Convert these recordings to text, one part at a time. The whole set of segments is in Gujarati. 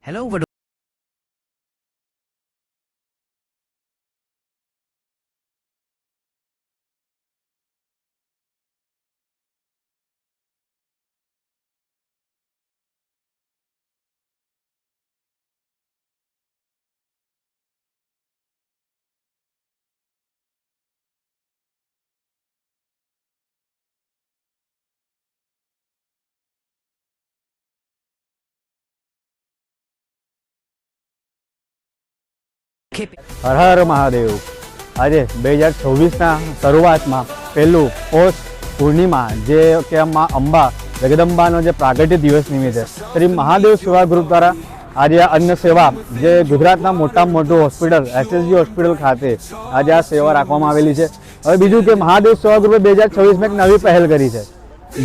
Hello, Vadu. હર હર મહાદેવ। આજે 2026ના શરૂઆતમાં પહેલું પોષ પૂર્ણિમા જે કે માં અંબા જગદંબાનો જે પ્રાગટ્ય દિવસ નિમિત્તે શ્રી મહાદેવ સેવા ગ્રુપ દ્વારા આજે આ અન્ન સેવા જે ગુજરાતના મોટામાં મોટું હોસ્પિટલ એસએસજી હોસ્પિટલ ખાતે આજે આ સેવા રાખવામાં આવેલી છે। હવે બીજું કે મહાદેવ સેવા ગ્રુપે 2026માં એક નવી પહેલ કરી છે,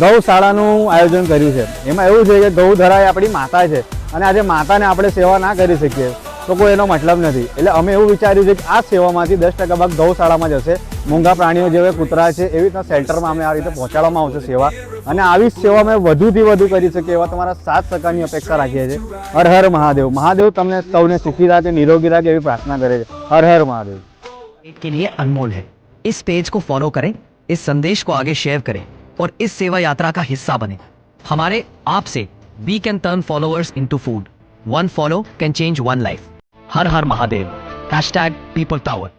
ગૌશાળાનું આયોજન કર્યું છે। એમાં એવું છે કે ગૌધરા એ આપણી માતા છે અને આજે માતાને આપણે સેવા ના કરી શકીએ તો કોઈ એનો મતલબ નથી। એટલે અમે એવું વિચાર્યું છે કે આ સેવામાંથી 10% ભાગ ગૌશાળામાં જશે। મૂંગા પ્રાણીઓ જેવા કૂતરા છે એવી રીતના સેન્ટરમાં અમે આ રીતે પહોંચાડવામાં આવશે સેવા, અને આવી સેવા અમે વધુથી વધુ કરી શકીએ એવા તમારા સાથ સહકારની અપેક્ષા રાખીએ છીએ। હર હર મહાદેવ। મહાદેવ તમને સૌને સુખી રાખે, નિરોગી રાખે એવી પ્રાર્થના કરે છે। હર હર મહાદેવ। के लिए अनमोल है। इस पेज को फॉलो करें, इस संदेश को आगे शेयर करें और इस सेवा यात्रा का हिस्सा बने। हमारे आप से we can turn followers into food. One follow can change one life. हर हर महादेव। Hashtag people tower.